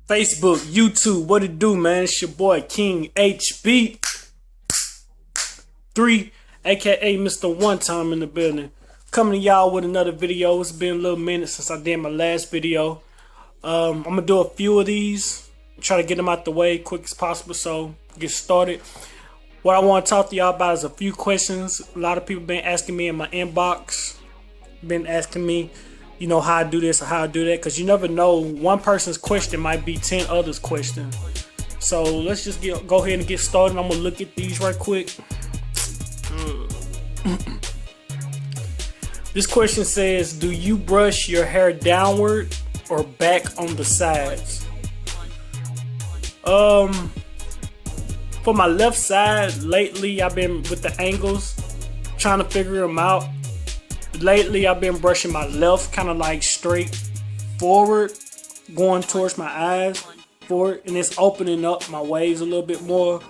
Facebook, YouTube, what it do, man? It's your boy King HB3, aka Mr. One Time in the building. Coming to y'all with another video. It's been a little minute since I did my last video. I'm gonna do a few of these, try to get them out the way quick as possible, so get started. What I want to talk to y'all about is a few questions. A lot of people been asking me in my inbox, been asking me, you know, how I do this or how I do that, because you never know, one person's question might be 10 others' questions. So let's just go ahead and get started. I'm gonna look at these right quick. This question says, do you brush your hair downward or back on the sides? For my left side, lately I've been with the angles, trying to figure them out. Lately I've been brushing my left kind of like straight forward, going towards my eyes forward, and it's opening up my waves a little bit more.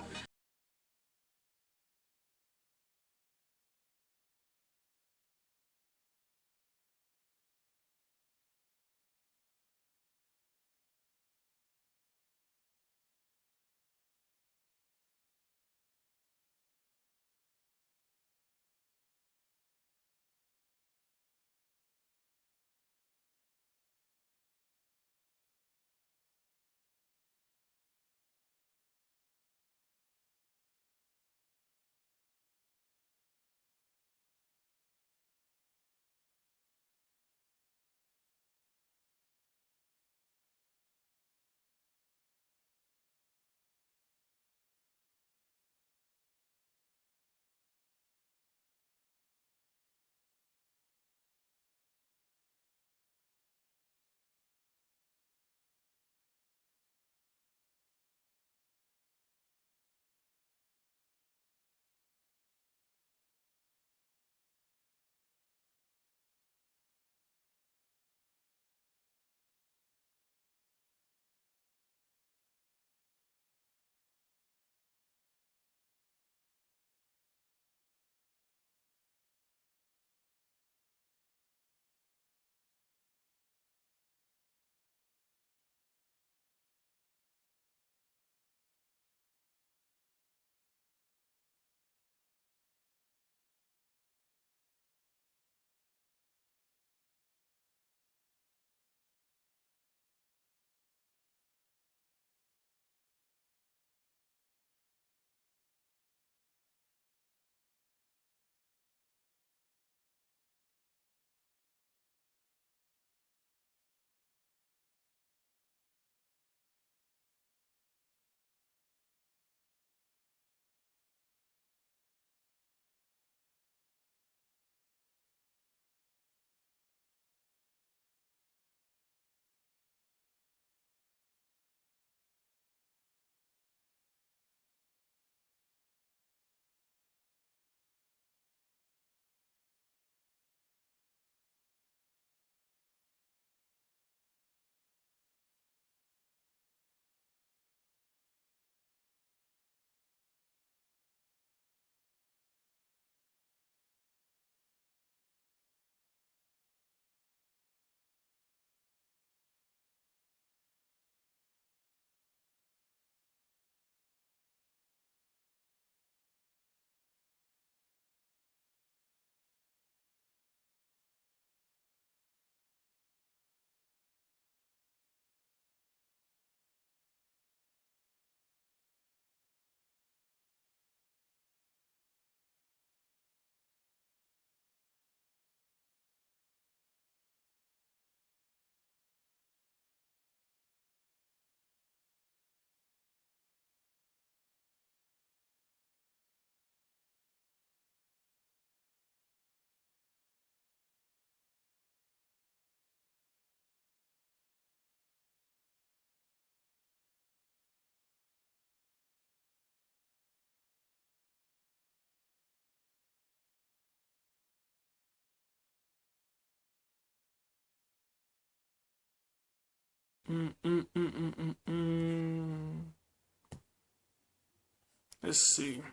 Let's see.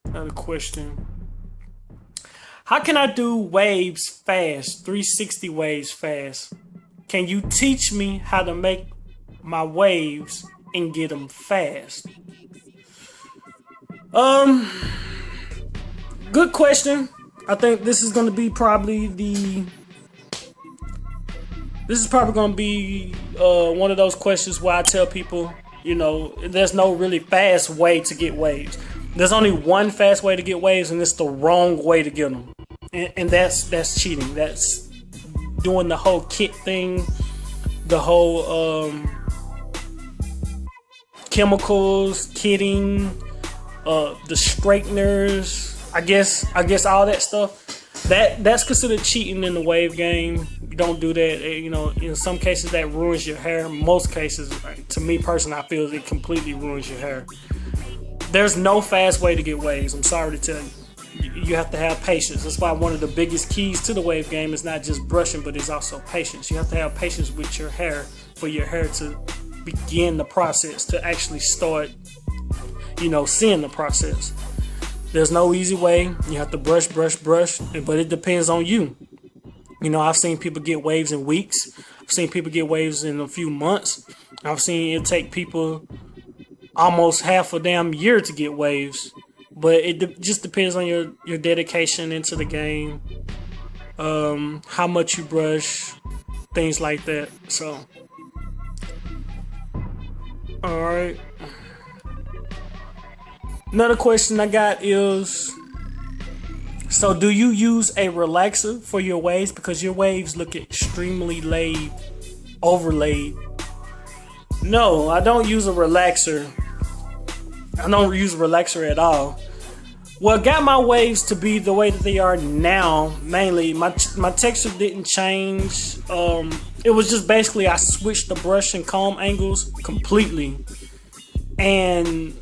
Another question. How can I do waves fast? 360 waves fast. Can you teach me how to make my waves and get them fast? Good question. I think this is going to be probably one of those questions where I tell people, there's no really fast way to get waves. There's only one fast way to get waves, and it's the wrong way to get them. And that's cheating. That's doing the whole kit thing, the whole chemicals, kitting, the straighteners. I guess all that stuff. That's considered cheating in the wave game. You don't do that. In some cases that ruins your hair. Most cases, to me personally, I feel it completely ruins your hair. There's no fast way to get waves. I'm sorry to tell you. You have to have patience. That's why one of the biggest keys to the wave game is not just brushing, but it's also patience. You have to have patience with your hair for your hair to begin the process, to actually start, seeing the process. There's no easy way. You have to brush, but it depends on you. I've seen people get waves in weeks. I've seen people get waves in a few months. I've seen it take people almost half a damn year to get waves. But it just depends on your dedication into the game, how much you brush, things like that. So, all right. Another question I got is, so do you use a relaxer for your waves? Because your waves look extremely overlaid. No, I don't use a relaxer. I don't use a relaxer at all. What got my waves to be the way that they are now, mainly, my texture didn't change. It was just basically I switched the brush and comb angles completely. And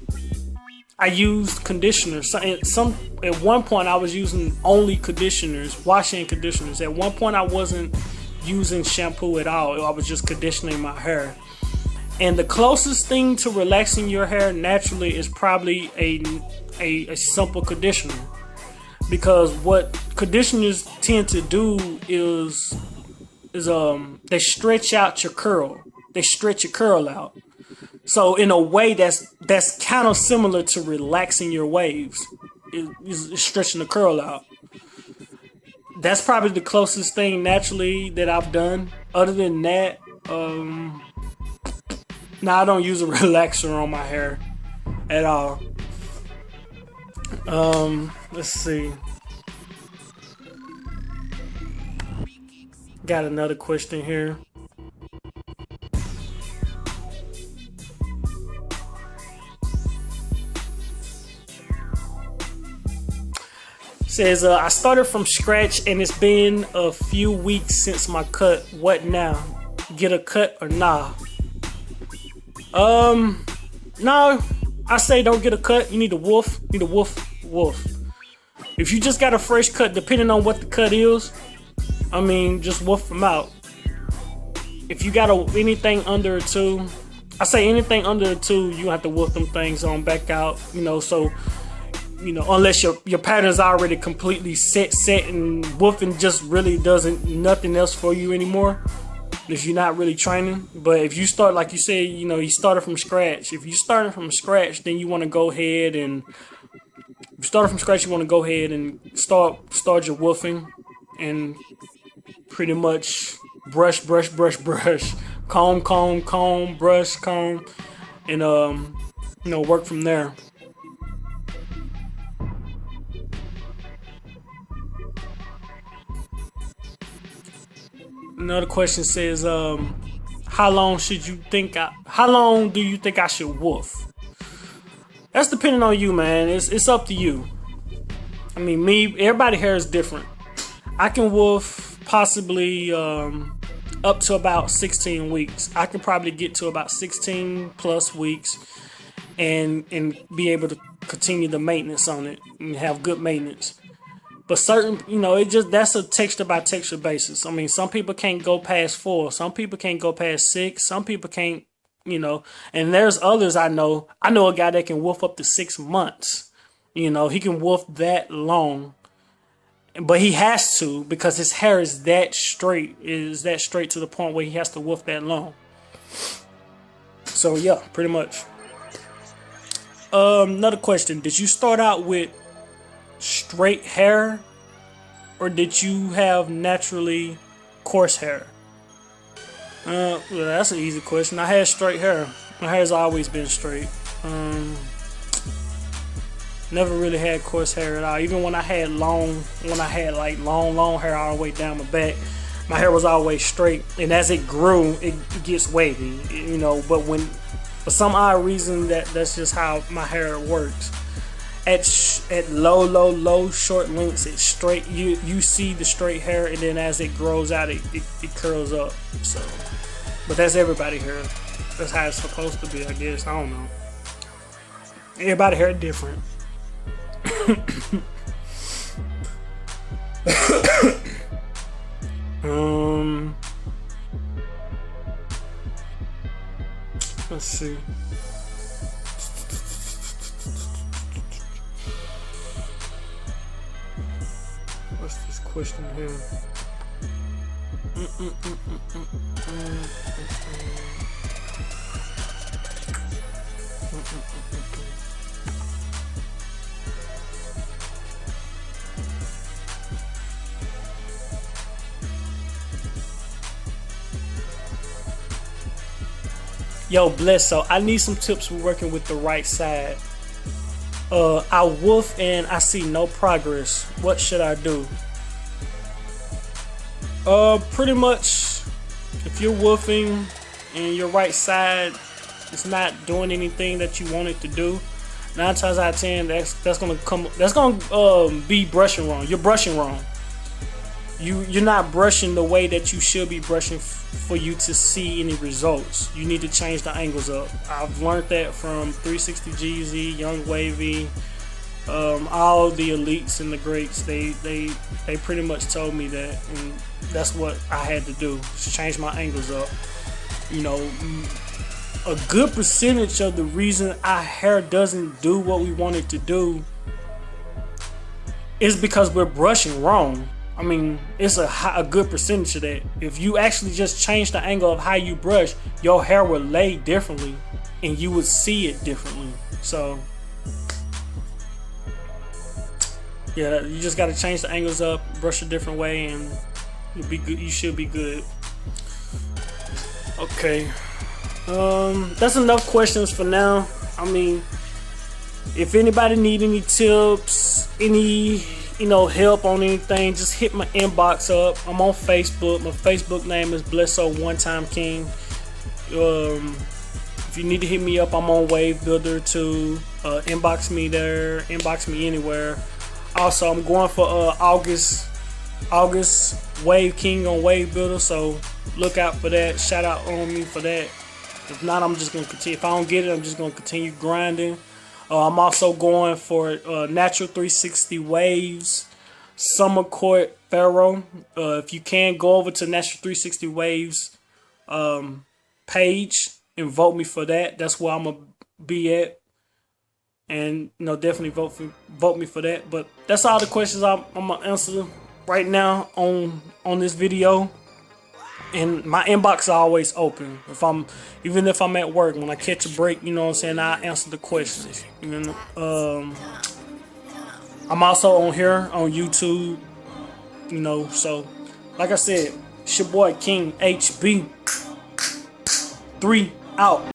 I used conditioners. At one point I was using only conditioners, washing conditioners. At one point I wasn't using shampoo at all. I was just conditioning my hair. And the closest thing to relaxing your hair naturally is probably a simple conditioner. Because what conditioners tend to do is they stretch out your curl. They stretch your curl out. So in a way that's kind of similar to relaxing your waves. It's stretching the curl out. That's probably the closest thing naturally that I've done. Other than that, I don't use a relaxer on my hair at all. Let's see. Got another question here. Says, I started from scratch and it's been a few weeks since my cut. What now? Get a cut or nah? No, I say don't get a cut. You need a woof. Woof. If you just got a fresh cut, depending on what the cut is, just woof them out. If you got anything under a 2, I say anything under a 2, you have to woof them things on back out. So, unless your pattern's already completely set, and woofing just really doesn't nothing else for you anymore. If you're not really training. But if you start, like you said, you started from scratch. If you started from scratch, then you want to go ahead and start your woofing and pretty much brush, comb, brush, comb, and work from there. Another question says, how long do you think I should woof? That's depending on you, man. It's up to you. Everybody's hair is different. I can woof possibly up to about 16 weeks. I can probably get to about 16 plus weeks and be able to continue the maintenance on it and have good maintenance. But certain, that's a texture by texture basis. Some people can't go past 4. Some people can't go past 6. Some people can't, and there's others I know. I know a guy that can woof up to 6 months. He can woof that long. But he has to, because his hair is that straight to the point where he has to woof that long. So yeah, pretty much. Another question: did you start out with straight hair, or did you have naturally coarse hair? Well, that's an easy question. I had straight hair. My hair's always been straight. Never really had coarse hair at all. Even when I had like long hair all the way down my back, my hair was always straight. And as it grew, it gets wavy, you know. But when, for some odd reason, that's just how my hair works. At low short lengths, it's straight. You see the straight hair, and then as it grows out, it curls up. So, but that's everybody hair. That's how it's supposed to be, I guess. I don't know. Everybody hair different. Let's see. What's this question here? Yo, Bless, so I need some tips for working with the right side. I woof and I see no progress. What should I do? Pretty much, if you're woofing and your right side is not doing anything that you want it to do, 9 times out of 10, that's gonna be brushing wrong. You're brushing wrong. You're not brushing the way that you should be brushing for you to see any results. You need to change the angles up. I've learned that from 360 GZ, Young Wavy, all the elites and the greats. They pretty much told me that, and that's what I had to do. Just change my angles up. You know, a good percentage of the reason our hair doesn't do what we want it to do is because we're brushing wrong. I mean, it's a good percentage of that. If you actually just change the angle of how you brush, your hair will lay differently and you would see it differently. So yeah, you just got to change the angles up, brush a different way, and you'll be good. You should be good. Okay, that's enough questions for now. I mean, if anybody need any tips, any help on anything, just hit my inbox up. I'm on Facebook. My Facebook name is Blesso One Time King. If you need to hit me up, I'm on Wave Builder too. Inbox me there. Inbox me anywhere. Also, I'm going for August Wave King on Wave Builder, so look out for that. Shout out on me for that. If not, I'm just gonna continue. If I don't get it, I'm just gonna continue grinding. I'm also going for Natural 360 Waves, Summer Court Pharaoh. If you can, go over to Natural 360 Waves page and vote me for that. That's where I'm gonna be at, and definitely vote me for that. But that's all the questions I'm gonna answer right now on this video. And my inbox is always open. Even if I'm at work, when I catch a break, you know what I'm saying, I answer the questions. I'm also on here on YouTube, so like I said, it's your boy King HB. 3 out.